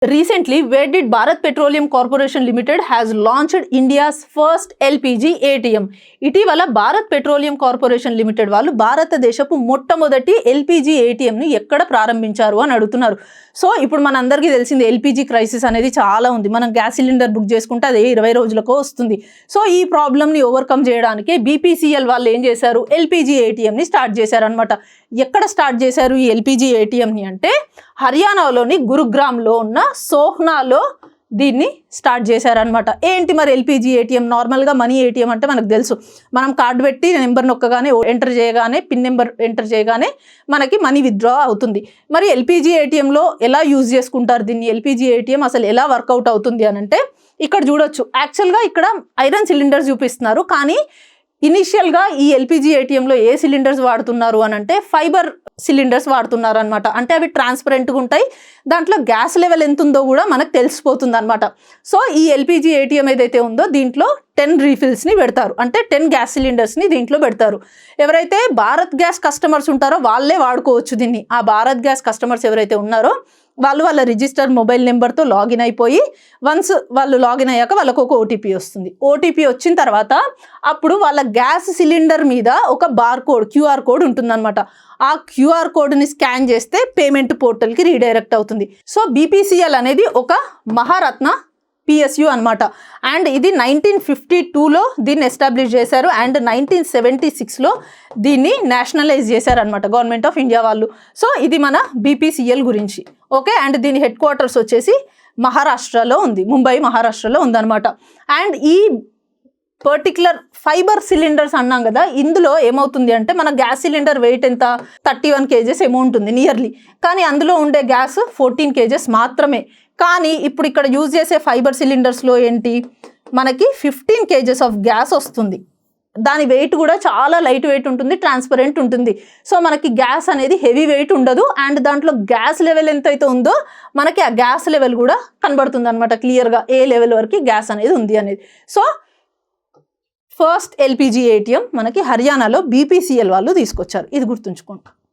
Recently, where did Bharat Petroleum Corporation Limited has launched India's first LPG ATM? ఇటీవల Bharat petroleum corporation limited వాళ్ళు భారతదేశపు మొట్టమొదటి LPG ఏటీఎంని ఎక్కడ ప్రారంభించారు అని అడుగుతున్నారు. సో ఇప్పుడు మనందరికీ తెలిసింది ఎల్పిజి క్రైసిస్ అనేది చాలా ఉంది. మనం గ్యాస్ సిలిండర్ బుక్ చేసుకుంటే అదే 20 రోజులకో వస్తుంది. సో ఈ ప్రాబ్లమ్ని ఓవర్కమ్ చేయడానికి బీపీసీఎల్ వాళ్ళు ఏం చేశారు, ఎల్పిజి ఏటీఎంని స్టార్ట్ చేశారనమాట. ఎక్కడ స్టార్ట్ చేశారు ఈ ఎల్పిజి ఏటీఎంని అంటే హర్యానాలోని గురుగ్రామ్లో ఉన్న సోహ్నాలో దీన్ని స్టార్ట్ చేశారనమాట. ఏంటి మరి ఎల్పిజి ఏటీఎం? నార్మల్గా మనీ ఏటీఎం అంటే మనకు తెలుసు, మనం కార్డు పెట్టి నెంబర్ నొక్కగానే ఎంటర్ చేయగానే పిన్ నెంబర్ ఎంటర్ చేయగానే మనకి మనీ విత్డ్రా అవుతుంది. మరి ఎల్పిజి ఏటీఎంలో ఎలా యూజ్ చేసుకుంటారు దీన్ని? ఎల్పిజి ఏటీఎం అసలు ఎలా వర్కౌట్ అవుతుంది అని అంటే ఇక్కడ చూడొచ్చు. యాక్చువల్గా ఇక్కడ ఐరన్ సిలిండర్స్ చూపిస్తున్నారు, కానీ ఇనిషియల్గా ఈ ఎల్పిజి ఏటీఎంలో ఏ సిలిండర్స్ వాడుతున్నారు అని అంటే ఫైబర్ సిలిండర్స్ వాడుతున్నారు అనమాట. అంటే అవి ట్రాన్స్పరెంట్గా ఉంటాయి, దాంట్లో గ్యాస్ లెవెల్ ఎంత ఉందో కూడా మనకు తెలిసిపోతుంది అనమాట. సో ఈ ఎల్పిజి ఏటీఎం ఏదైతే ఉందో దీంట్లో 10 రీఫిల్స్ని పెడతారు, అంటే 10 గ్యాస్ సిలిండర్స్ని దీంట్లో పెడతారు. ఎవరైతే భారత్ గ్యాస్ కస్టమర్స్ ఉంటారో వాళ్ళే వాడుకోవచ్చు దీన్ని. ఆ భారత్ గ్యాస్ కస్టమర్స్ ఎవరైతే ఉన్నారో వాళ్ళు వాళ్ళ రిజిస్టర్ మొబైల్ నెంబర్తో లాగిన్ అయిపోయి, వన్స్ వాళ్ళు లాగిన్ అయ్యాక వాళ్ళకు ఒక ఓటీపీ వస్తుంది. ఓటీపీ వచ్చిన తర్వాత అప్పుడు వాళ్ళ గ్యాస్ సిలిండర్ మీద ఒక క్యూఆర్ కోడ్ ఉంటుందన్నమాట. ఆ క్యూఆర్ కోడ్ని స్కాన్ చేస్తే పేమెంట్ పోర్టల్కి రీడైరెక్ట్ అవుతుంది. సో బీపీసీఎల్ అనేది ఒక మహారత్న పిఎస్యు అనమాట. అండ్ ఇది 1952లో దీన్ని ఎస్టాబ్లిష్ చేశారు అండ్ 1976లో దీన్ని నేషనలైజ్ చేశారనమాట గవర్నమెంట్ ఆఫ్ ఇండియా వాళ్ళు. సో ఇది మన బీపీసీఎల్ గురించి. ఓకే, అండ్ దీని హెడ్ క్వార్టర్స్ వచ్చేసి మహారాష్ట్రలో ఉంది, ముంబై మహారాష్ట్రలో ఉందన్నమాట. అండ్ ఈ పర్టికులర్ ఫైబర్ సిలిండర్స్ అన్నాం కదా, ఇందులో ఏమవుతుంది అంటే మన గ్యాస్ సిలిండర్ వెయిట్ ఎంత, 31 kgs ఏమో ఉంటుంది నియర్లీ, కానీ అందులో ఉండే గ్యాస్ 14 kgs మాత్రమే. కానీ ఇప్పుడు ఇక్కడ యూజ్ చేసే ఫైబర్ సిలిండర్స్లో ఏంటి, మనకి 15 kgs ఆఫ్ గ్యాస్ వస్తుంది. దాని వెయిట్ కూడా చాలా లైట్ వెయిట్ ఉంటుంది, ట్రాన్స్పరెంట్ ఉంటుంది. సో మనకి గ్యాస్ అనేది హెవీ వెయిట్ ఉండదు, అండ్ దాంట్లో గ్యాస్ లెవెల్ ఎంతైతే ఉందో మనకి ఆ గ్యాస్ లెవెల్ కూడా కనబడుతుంది అనమాట క్లియర్గా, ఏ లెవెల్ వరకు గ్యాస్ అనేది ఉంది అనేది. సో ఫస్ట్ ఎల్పిజి ఏటీఎం మనకి హర్యానాలో బీపీసీఎల్ వాళ్ళు తీసుకొచ్చారు, ఇది గుర్తుంచుకోండి.